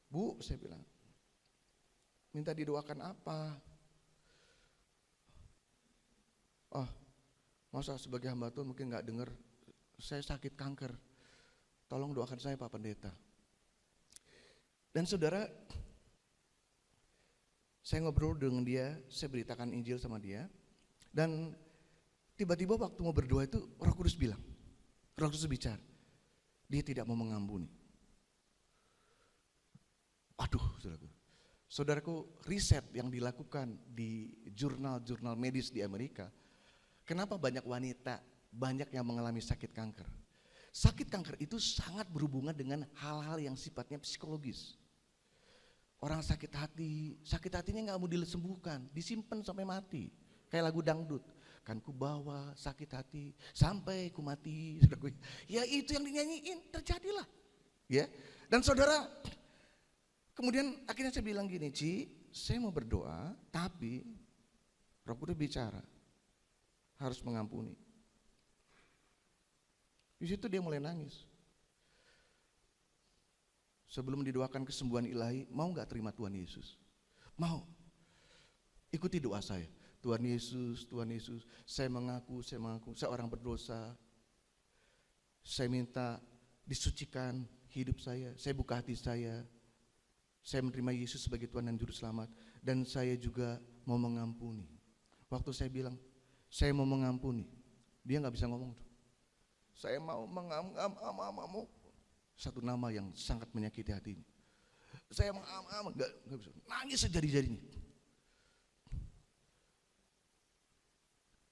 S1: Bu, saya bilang, minta didoakan apa? Oh, masa sebagai hamba Tuhan mungkin nggak dengar, saya sakit kanker. Tolong doakan saya Pak Pendeta. Dan saudara, saya ngobrol dengan dia, saya beritakan Injil sama dia, dan tiba-tiba waktu mau berdoa itu Roh Kudus bilang, Roh Kudus bicara, dia tidak mau mengampuni. Aduh, saudaraku, riset yang dilakukan di jurnal-jurnal medis di Amerika, kenapa banyak wanita, banyak yang mengalami sakit kanker. Sakit kanker itu sangat berhubungan dengan hal-hal yang sifatnya psikologis. Orang sakit hatinya gak mau disembuhkan, disimpan sampai mati. Kayak lagu dangdut, kan ku bawa sakit hati sampai ku mati. Ya itu yang dinyanyiin, terjadilah. Ya. Dan saudara, kemudian akhirnya saya bilang gini, Ci, saya mau berdoa, tapi Roh Kudus bicara, harus mengampuni. Di situ dia mulai nangis. Sebelum didoakan kesembuhan ilahi, mau gak terima Tuhan Yesus? Mau. Ikuti doa saya. Tuhan Yesus, saya mengaku, saya orang berdosa. Saya minta disucikan hidup saya buka hati saya menerima Yesus sebagai Tuhan dan Juru Selamat. Dan saya juga mau mengampuni. Waktu saya bilang, saya mau mengampuni, dia gak bisa ngomong. Saya mau mengampuni. Satu nama yang sangat menyakiti hatinya. Saya gak bisa, nangis sejadi-jadinya.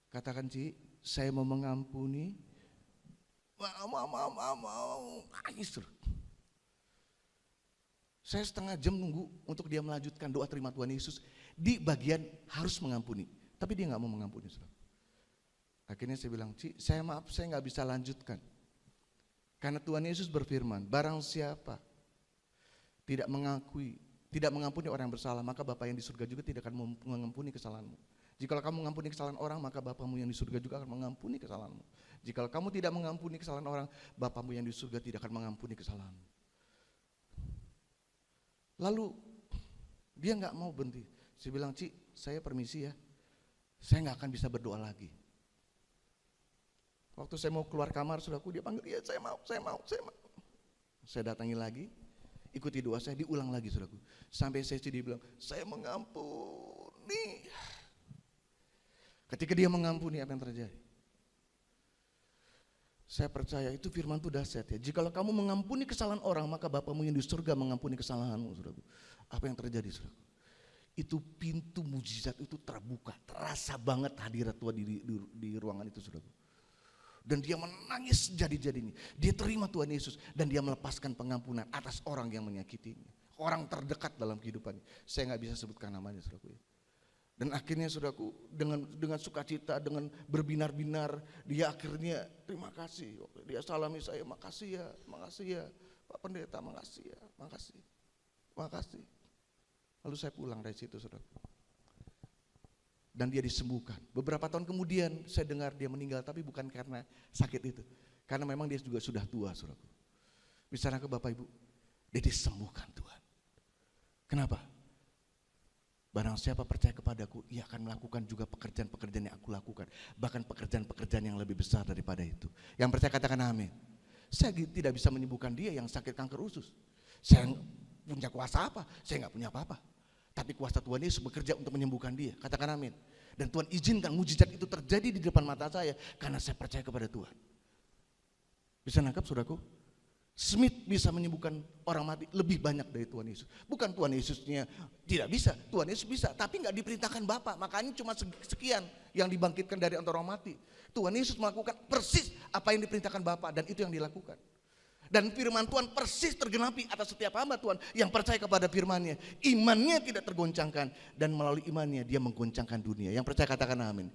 S1: Katakan, Ci, saya mau mengampuni. Mau nangis terus. Saya setengah jam nunggu untuk dia melanjutkan doa terima Tuhan Yesus di bagian harus mengampuni, tapi dia nggak mau mengampuni. Akhirnya saya bilang, Ci, saya maaf, saya nggak bisa lanjutkan karena Tuhan Yesus berfirman, barang siapa tidak mengampuni orang yang bersalah, maka Bapa yang di surga juga tidak akan mengampuni kesalahanmu. Jikalau kamu mengampuni kesalahan orang, maka Bapamu yang di surga juga akan mengampuni kesalahanmu. Jikalau kamu tidak mengampuni kesalahan orang, Bapamu yang di surga tidak akan mengampuni kesalahanmu. Lalu dia gak mau berhenti. Saya bilang, Ci, saya permisi ya, saya gak akan bisa berdoa lagi. Waktu saya mau keluar kamar, saudaraku, dia panggil, ya saya mau. Saya datangi lagi, ikuti doa saya, diulang lagi, saudaraku. Sampai saya dia bilang, saya mengampuni. Ketika dia mengampuni, apa yang terjadi? Saya percaya itu firman itu dahsyat ya. Jikalau kamu mengampuni kesalahan orang, maka Bapamu yang di surga mengampuni kesalahanmu, saudaraku. Apa yang terjadi, saudaraku? Itu pintu mujizat itu terbuka, terasa banget hadirat Tuhan di ruangan itu, saudaraku. Dan dia menangis jadi-jadinya. Dia terima Tuhan Yesus dan dia melepaskan pengampunan atas orang yang menyakitinya. Orang terdekat dalam kehidupannya. Saya gak bisa sebutkan namanya, saudaraku. Dan akhirnya saudaraku dengan sukacita, dengan berbinar-binar, dia akhirnya terima kasih. Dia salami saya, makasih ya Pak Pendeta, makasih. Lalu saya pulang dari situ, saudara. Dan dia disembuhkan. Beberapa tahun kemudian saya dengar dia meninggal, tapi bukan karena sakit itu. Karena memang dia juga sudah tua, saudara. Bicara ke Bapak Ibu, dia disembuhkan Tuhan. Kenapa? Barang siapa percaya kepadaku, ia akan melakukan juga pekerjaan-pekerjaan yang aku lakukan. Bahkan pekerjaan-pekerjaan yang lebih besar daripada itu. Yang percaya katakan amin. Saya tidak bisa menyembuhkan dia yang sakit kanker usus. Saya punya kuasa apa? Saya nggak punya apa-apa. Tapi kuasa Tuhan Yesus bekerja untuk menyembuhkan dia. Katakan amin. Dan Tuhan izinkan mujizat itu terjadi di depan mata saya karena saya percaya kepada Tuhan. Bisa nangkap saudaraku? Smith bisa menyembuhkan orang mati lebih banyak dari Tuhan Yesus. Bukan Tuhan Yesusnya tidak bisa, Tuhan Yesus bisa, tapi nggak diperintahkan Bapa. Makanya cuma sekian yang dibangkitkan dari antara orang mati. Tuhan Yesus melakukan persis apa yang diperintahkan Bapa dan itu yang dilakukan. Dan firman Tuhan persis tergenapi atas setiap hamba Tuhan yang percaya kepada firman-Nya. Imannya tidak tergoncangkan dan melalui imannya dia menggoncangkan dunia. Yang percaya katakan amin.